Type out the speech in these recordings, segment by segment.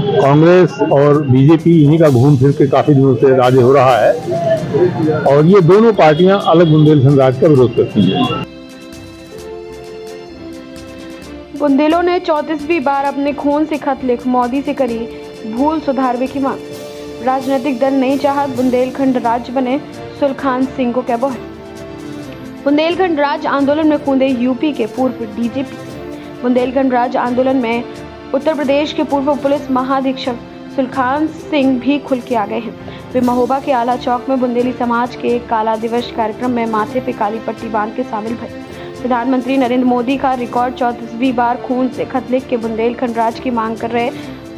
कांग्रेस और बीजेपी इन्हीं का घूम फिर के काफी दिनों से राज्य हो रहा है और ये दोनों पार्टियां अलग बुंदेलखंड राज का विरोध करती हैं। बुंदेलों ने 34वीं बार अपने खून से खत लिख मोदी से करी भूल सुधारवे की मांग। राजनीतिक दल नहीं चाहत बुंदेलखंड राज्य बने, सुलखान सिंह को कहबो है। बुंदेलखंड राज्य आंदोलन में कूदे यूपी के पूर्व डीजीपी। बुंदेलखंड राज्य आंदोलन में उत्तर प्रदेश के पूर्व पुलिस महाधीक्षक सुलखान सिंह भी खुल के आ गए हैं। वे महोबा के आला चौक में बुंदेली समाज के एक काला दिवस कार्यक्रम में माथे पे काली पट्टी बांध के शामिल भरे। प्रधानमंत्री नरेंद्र मोदी का रिकॉर्ड 34वीं बार खून से खत लिख के बुंदेलखंड राज्य की मांग कर रहे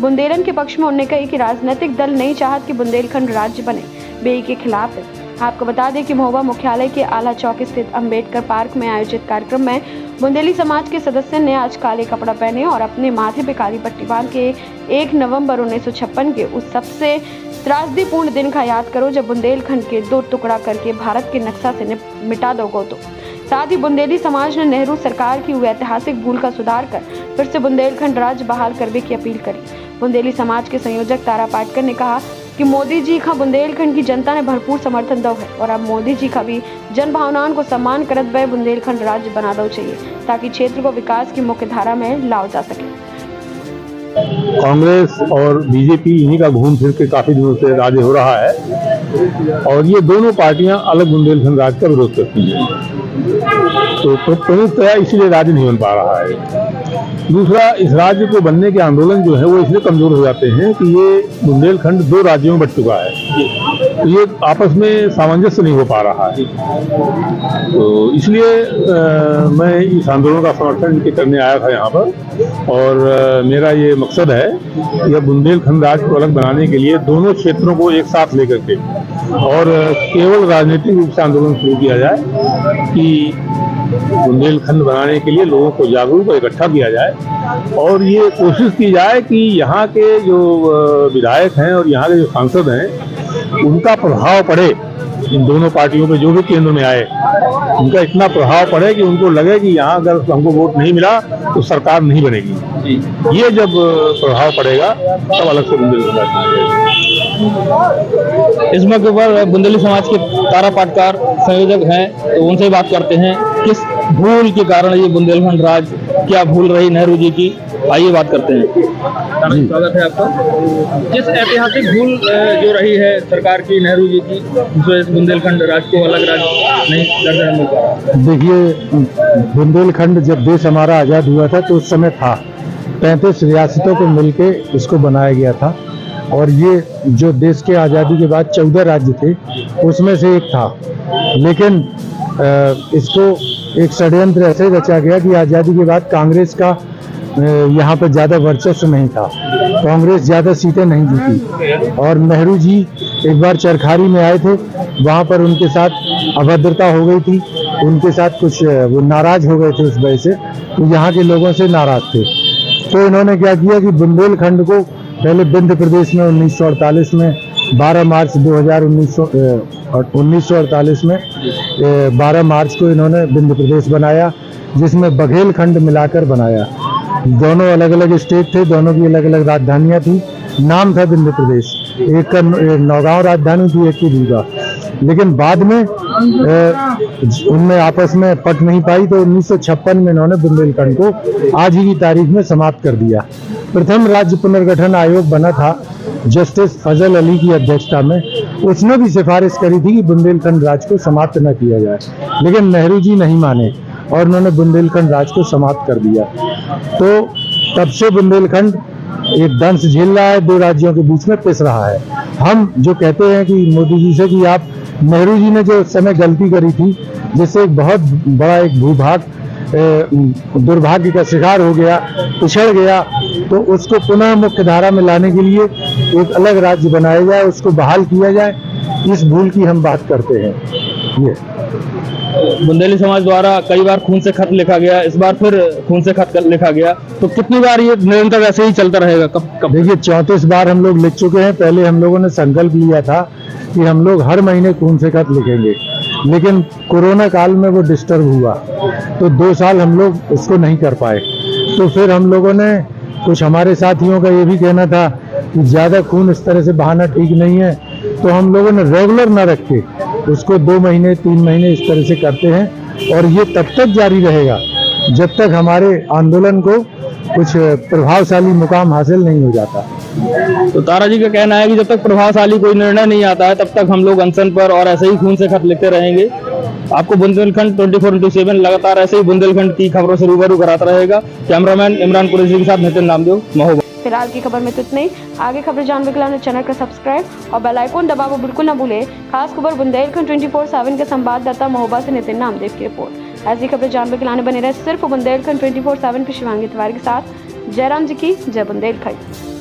बुंदेलन के पक्ष में उन्होंने कही कि राजनीतिक दल नहीं चाहत कि बुंदेलखंड राज्य बने, वे के खिलाफ है। आपको बता दें कि महोबा मुख्यालय के आला चौक स्थित अंबेडकर पार्क में आयोजित कार्यक्रम में बुंदेली समाज के सदस्य ने आज काले कपड़ा पहने और अपने माथे पे काली पट्टी बांध के 1 नवंबर 1956 के उस सबसे त्रासदीपूर्ण दिन का याद करो जब बुंदेलखंड के 2 टुकड़ा करके भारत के नक्शा से मिटा दोगे। तो साथ ही बुंदेली समाज ने नेहरू सरकार की ऐतिहासिक भूल का सुधार कर फिर से बुंदेलखंड राज्य बहाल करने की अपील करी। बुंदेली समाज के संयोजक तारा पाटकर ने कहा कि मोदी जी का बुंदेलखंड की जनता ने भरपूर समर्थन दो है और अब मोदी जी का भी जन भावनाओं को सम्मान करत वे बुंदेलखंड राज्य बना दो चाहिए ताकि क्षेत्र को विकास की मुख्य धारा में लाओ जा सके। कांग्रेस और बीजेपी इन्हीं का घूम फिर के काफी दिनों से राज्य हो रहा है और ये दोनों पार्टियां अलग बुंदेलखंड राज का विरोध करती हैं। तो प्रमुखतया इसीलिए राज्य नहीं बन पा रहा है। दूसरा, इस राज्य को बनने के आंदोलन जो है वो इसलिए कमजोर हो जाते हैं कि ये बुंदेलखंड 2 राज्यों में बट चुका है, तो ये आपस में सामंजस्य नहीं हो पा रहा है। तो इसलिए मैं इस आंदोलन का समर्थन करने आया था यहाँ पर और मेरा ये मकसद है कि यह बुंदेलखंड राज्य को अलग बनाने के लिए दोनों क्षेत्रों को एक साथ लेकर के और केवल राजनीतिक रूप से आंदोलन शुरू किया जाए कि बुंदेलखंड बनाने के लिए लोगों को जागरूक और इकट्ठा किया जाए और ये कोशिश की जाए कि यहाँ के जो विधायक हैं और यहाँ के जो सांसद हैं उनका प्रभाव पड़े इन दोनों पार्टियों पे, जो भी केंद्र में आए उनका इतना प्रभाव पड़े कि उनको लगे कि यहाँ अगर हमको वोट नहीं मिला तो सरकार नहीं बनेगी। ये जब प्रभाव पड़ेगा तब अलग से बुंदेलखंड बनेगा। इस मौके पर बुंदेली समाज के तारा पाटकर संयोजक हैं, तो उनसे बात करते हैं किस भूल के कारण ये बुंदेलखंड राज, क्या भूल रही नेहरू जी की, आइए बात करते हैं। स्वागत है आपका। किस ऐतिहासिक भूल जो रही है सरकार की नेहरू जी की, जो इस बुंदेलखंड राज को अलग राज्य नहीं दर्जा मिल पा रहा? देखिए, बुंदेलखंड जब देश हमारा आज़ाद हुआ था तो उस समय था 35 रियासतों को मिलके इसको बनाया गया था और ये जो देश के आज़ादी के बाद 14 राज्य थे उसमें से एक था। लेकिन इसको एक षड्यंत्र ऐसे रचा गया कि आज़ादी के बाद कांग्रेस का यहाँ पर ज़्यादा वर्चस्व नहीं था, कांग्रेस ज़्यादा सीटें नहीं जीती और नेहरू जी एक बार चरखारी में आए थे, वहाँ पर उनके साथ अभद्रता हो गई थी, उनके साथ कुछ वो नाराज हो गए थे उस वजह से, तो यहाँ के लोगों से नाराज थे। तो इन्होंने क्या किया कि बुंदेलखंड को पहले विंध्य प्रदेश में 1948 में 12 मार्च 1948 में 12 मार्च को इन्होंने विंध्य प्रदेश बनाया, जिसमें बघेलखंड मिलाकर बनाया। दोनों अलग अलग स्टेट थे, दोनों की अलग अलग राजधानियां थी, नाम था विंध्य प्रदेश, एक का नौगांव राजधानी थी, एक की रीवा। लेकिन बाद में उनमें आपस में पट नहीं पाई तो 1956 में इन्होंने बुंदेलखंड को आज ही की तारीख में समाप्त कर दिया। प्रथम राज्य पुनर्गठन आयोग बना था जस्टिस फजल अली की अध्यक्षता में, उसने भी सिफारिश करी थी कि बुंदेलखंड राज को समाप्त न किया जाए, लेकिन नेहरू जी नहीं माने और उन्होंने बुंदेलखंड राज को समाप्त कर दिया। तो तब से बुंदेलखंड एक दंश झेल रहा है, 2 राज्यों के बीच में पिस रहा है। हम जो कहते हैं कि मोदी जी से कि आप, नेहरू जी ने जो उस समय गलती करी थी जिससे एक बहुत बड़ा एक भूभाग दुर्भाग्य का शिकार हो गया, पिछड़ गया, तो उसको पुनः मुख्य धारा में लाने के लिए एक अलग राज्य बनाया जाए, उसको बहाल किया जाए, इस भूल की हम बात करते हैं। ये बुंदेली समाज द्वारा कई बार खून से खत लिखा गया, इस बार फिर खून से खत लिखा गया, तो कितनी बार ये निरंतर ऐसे ही चलता रहेगा? कब? देखिए, 34 बार हम लोग लिख चुके हैं। पहले हम लोगों ने संकल्प लिया था कि हम लोग हर महीने खून से खत लिखेंगे, लेकिन कोरोना काल में वो डिस्टर्ब हुआ तो 2 साल हम लोग उसको नहीं कर पाए। तो फिर हम लोगों ने, कुछ हमारे साथियों का ये भी कहना था कि ज़्यादा खून इस तरह से बहाना ठीक नहीं है, तो हम लोगों ने रेगुलर न रख के उसको 2 महीने 3 महीने इस तरह से करते हैं और ये तब तक जारी रहेगा जब तक हमारे आंदोलन को कुछ प्रभावशाली मुकाम हासिल नहीं हो जाता। तो तारा जी का कहना है कि जब तक प्रभावशाली कोई निर्णय नहीं आता है तब तक हम लोग अनशन पर और ऐसे ही खून से खत लिखते रहेंगे। आपको बुंदेलखंड 24/7 लगातार ऐसे ही बुंदेलखंड की खबरों से रूबरू कराता रहेगा। कैमरामैन इमरान कुरैशी के साथ नितिन नामदेव, महोबा। फिलहाल की खबर में तो इतना ही। आगे खबर जानने के लिए चैनल को सब्सक्राइब और बेल आइकन दबाना बिल्कुल न भूलें। खास खबर बुंदेलखंड 24/7 के संवाददाता महोबा से नितिन नामदेव की रिपोर्ट। ऐसी खबर जानने के लिए बने रहे सिर्फ बुंदेलखंड 24/7 की शिवांगी तिवारी के साथ। जयराम जी की जय बुंदेलखंड।